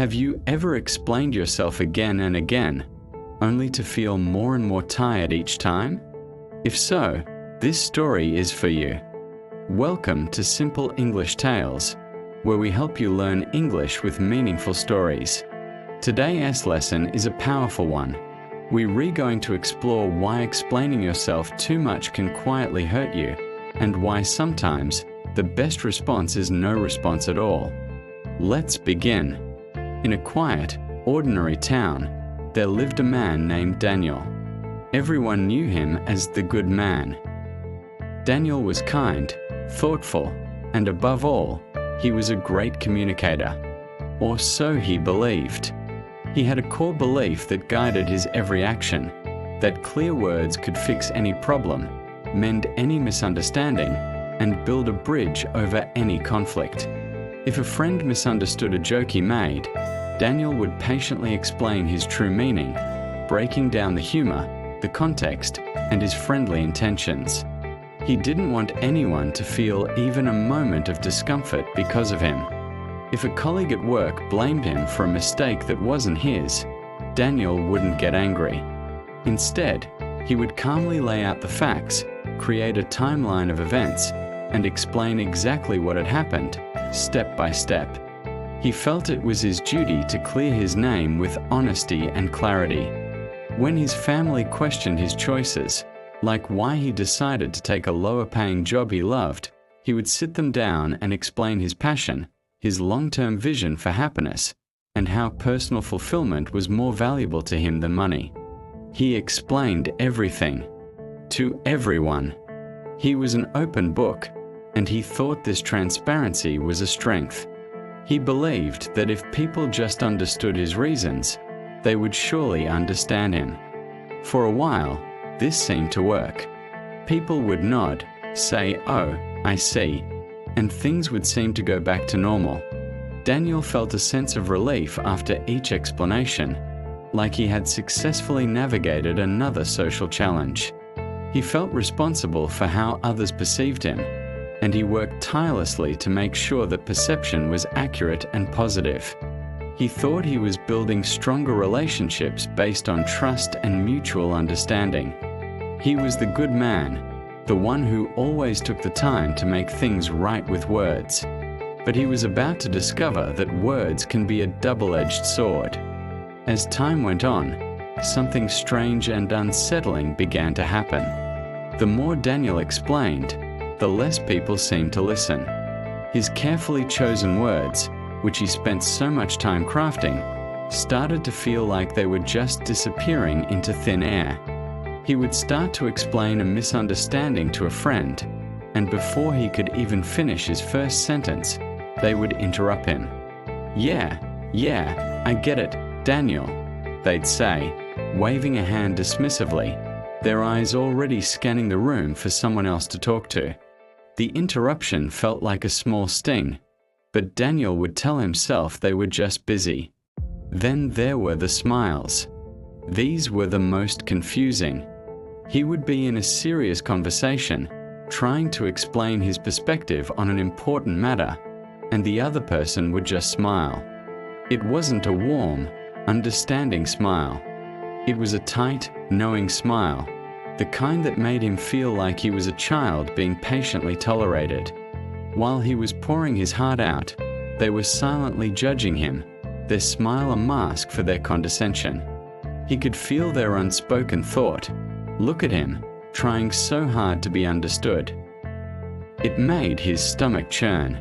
Have you ever explained yourself again and again, only to feel more and more tired each time? If so, this story is for you. Welcome to Simple English Tales, where we help you learn English with meaningful stories. Today's lesson is a powerful one. We're going to explore why explaining yourself too much can quietly hurt you, and why sometimes the best response is no response at all. Let's begin. In a quiet, ordinary town, there lived a man named Daniel. Everyone knew him as the good man. Daniel was kind, thoughtful, and above all, he was a great communicator. Or so he believed. He had a core belief that guided his every action, that clear words could fix any problem, mend any misunderstanding, and build a bridge over any conflict. If a friend misunderstood a joke he made, Daniel would patiently explain his true meaning, breaking down the humor, the context, and his friendly intentions. He didn't want anyone to feel even a moment of discomfort because of him. If a colleague at work blamed him for a mistake that wasn't his, Daniel wouldn't get angry. Instead, he would calmly lay out the facts, create a timeline of events, and explain exactly what had happened, step by step. He felt it was his duty to clear his name with honesty and clarity. When his family questioned his choices, like why he decided to take a lower-paying job he loved, he would sit them down and explain his passion, his long-term vision for happiness, and how personal fulfillment was more valuable to him than money. He explained everything, to everyone. He was an open book, and he thought this transparency was a strength. He believed that if people just understood his reasons, they would surely understand him. For a while, this seemed to work. People would nod, say, "Oh, I see," and things would seem to go back to normal. Daniel felt a sense of relief after each explanation, like he had successfully navigated another social challenge. He felt responsible for how others perceived him, and he worked tirelessly to make sure that perception was accurate and positive. He thought he was building stronger relationships based on trust and mutual understanding. He was the good man, the one who always took the time to make things right with words. But he was about to discover that words can be a double-edged sword. As time went on, something strange and unsettling began to happen. The more Daniel explained, the less people seemed to listen. His carefully chosen words, which he spent so much time crafting, started to feel like they were just disappearing into thin air. He would start to explain a misunderstanding to a friend, and before he could even finish his first sentence, they would interrupt him. Yeah, I get it, Daniel," they'd say, waving a hand dismissively, their eyes already scanning the room for someone else to talk to. The interruption felt like a small sting, but Daniel would tell himself they were just busy. Then there were the smiles. These were the most confusing. He would be in a serious conversation, trying to explain his perspective on an important matter, and the other person would just smile. It wasn't a warm, understanding smile. It was a tight, knowing smile, the kind that made him feel like he was a child being patiently tolerated. While he was pouring his heart out, they were silently judging him, their smile a mask for their condescension. He could feel their unspoken thought. Look at him, trying so hard to be understood. It made his stomach churn.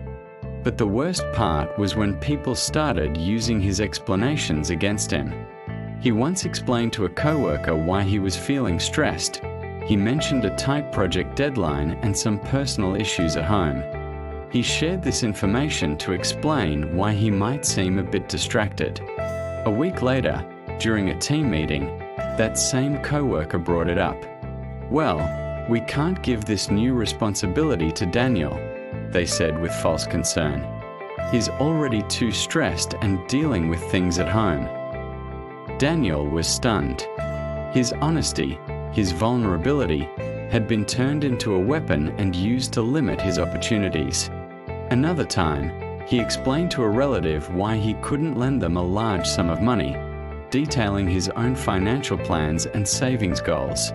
But the worst part was when people started using his explanations against him. He once explained to a coworker why he was feeling stressed. He mentioned a tight project deadline and some personal issues at home. He shared this information to explain why he might seem a bit distracted. A week later, during a team meeting, that same coworker brought it up. "Well, we can't give this new responsibility to Daniel," they said with false concern. "He's already too stressed and dealing with things at home." Daniel was stunned. His honesty, his vulnerability, had been turned into a weapon and used to limit his opportunities. Another time, He explained to a relative why he couldn't lend them a large sum of money, detailing his own financial plans and savings goals.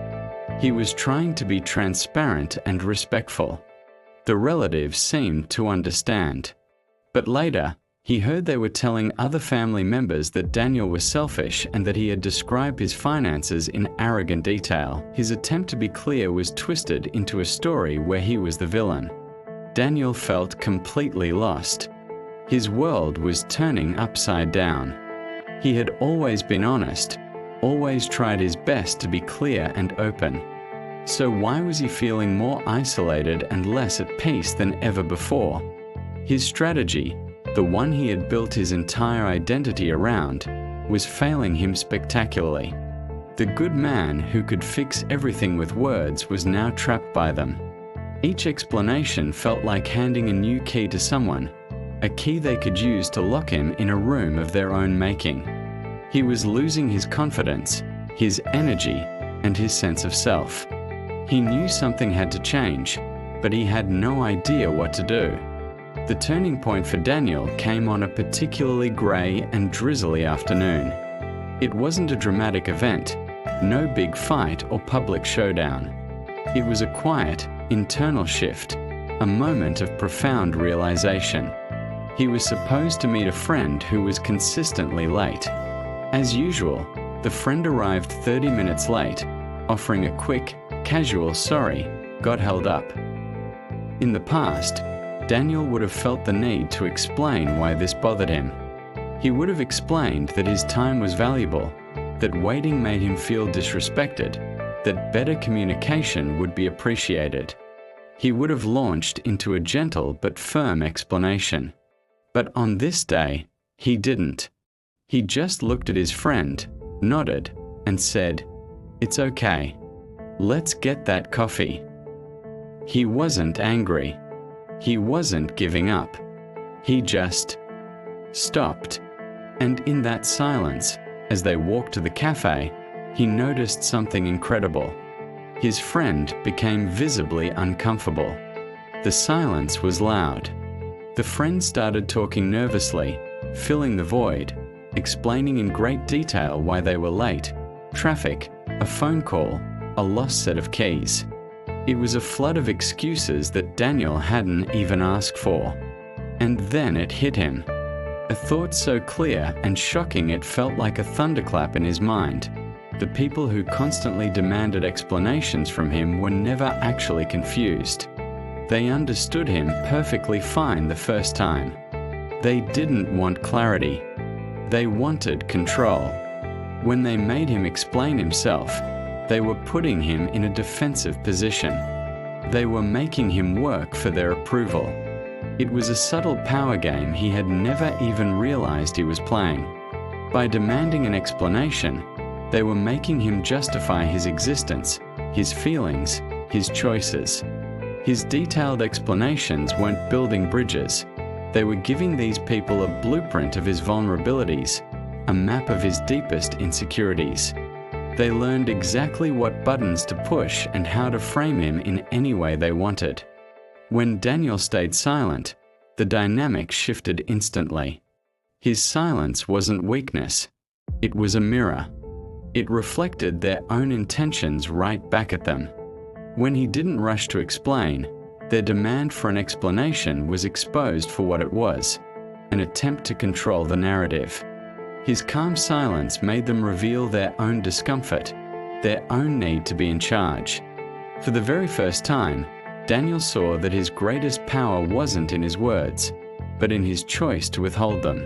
He was trying to be transparent and respectful. The relative seemed to understand. But later, he heard they were telling other family members that Daniel was selfish and that he had described his finances in arrogant detail. His attempt to be clear was twisted into a story where he was the villain. Daniel felt completely lost. His world was turning upside down. He had always been honest, always tried his best to be clear and open. So why was he feeling more isolated and less at peace than ever before? His strategy, the one he had built his entire identity around, was failing him spectacularly. The good man who could fix everything with words was now trapped by them. Each explanation felt like handing a new key to someone, a key they could use to lock him in a room of their own making. He was losing his confidence, his energy, and his sense of self. He knew something had to change, but he had no idea what to do. The turning point for Daniel came on a particularly grey and drizzly afternoon. It wasn't a dramatic event, no big fight or public showdown. It was a quiet, internal shift, a moment of profound realization. He was supposed to meet a friend who was consistently late. As usual, the friend arrived 30 minutes late, offering a quick, casual sorry, got held up. In the past, Daniel would have felt the need to explain why this bothered him. He would have explained that his time was valuable, that waiting made him feel disrespected, that better communication would be appreciated. He would have launched into a gentle but firm explanation. But on this day, he didn't. He just looked at his friend, nodded, and said, "It's okay. Let's get that coffee." He wasn't angry. He wasn't giving up. He just stopped. And in that silence, as they walked to the cafe, he noticed something incredible. His friend became visibly uncomfortable. The silence was loud. The friend started talking nervously, filling the void, explaining in great detail why they were late, traffic, a phone call, a lost set of keys. It was a flood of excuses that Daniel hadn't even asked for. And then it hit him. A thought so clear and shocking it felt like a thunderclap in his mind. The people who constantly demanded explanations from him were never actually confused. They understood him perfectly fine the first time. They didn't want clarity. They wanted control. When they made him explain himself, they were putting him in a defensive position. They were making him work for their approval. It was a subtle power game he had never even realized he was playing. By demanding an explanation, they were making him justify his existence, his feelings, his choices. His detailed explanations weren't building bridges. They were giving these people a blueprint of his vulnerabilities, a map of his deepest insecurities. They learned exactly what buttons to push and how to frame him in any way they wanted. When Daniel stayed silent, the dynamic shifted instantly. His silence wasn't weakness. It was a mirror. It reflected their own intentions right back at them. When he didn't rush to explain, their demand for an explanation was exposed for what it was, an attempt to control the narrative. His calm silence made them reveal their own discomfort, their own need to be in charge. For the very first time, Daniel saw that his greatest power wasn't in his words, but in his choice to withhold them.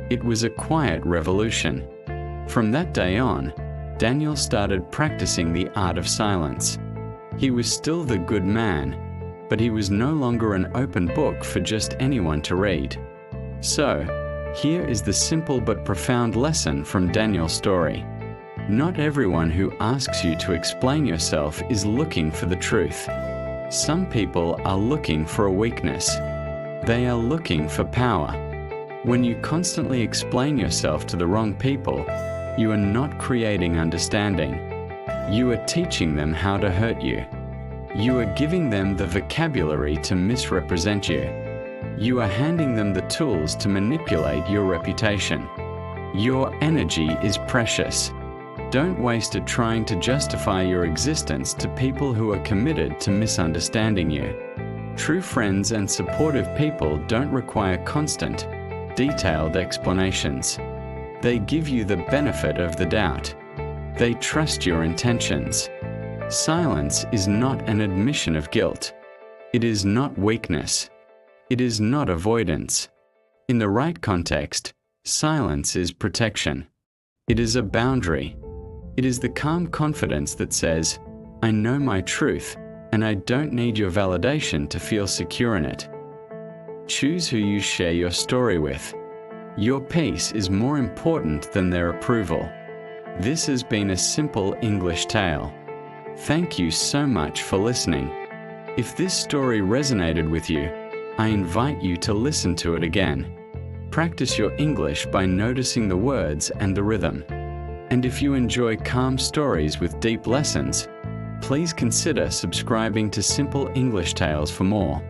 It was a quiet revolution. From that day on, Daniel started practicing the art of silence. He was still the good man, but he was no longer an open book for just anyone to read. So, here is the simple but profound lesson from Daniel's story. Not everyone who asks you to explain yourself is looking for the truth. Some people are looking for a weakness. They are looking for power. When you constantly explain yourself to the wrong people, you are not creating understanding. You are teaching them how to hurt you. You are giving them the vocabulary to misrepresent you. You are handing them the tools to manipulate your reputation. Your energy is precious. Don't waste it trying to justify your existence to people who are committed to misunderstanding you. True friends and supportive people don't require constant, detailed explanations. They give you the benefit of the doubt. They trust your intentions. Silence is not an admission of guilt. It is not weakness. It is not avoidance. In the right context, silence is protection. It is a boundary. It is the calm confidence that says, I know my truth, and I don't need your validation to feel secure in it. Choose who you share your story with. Your peace is more important than their approval. This has been a simple English tale. Thank you so much for listening. If this story resonated with you, I invite you to listen to it again. Practice your English by noticing the words and the rhythm. And if you enjoy calm stories with deep lessons, please consider subscribing to Simple English Tales for more.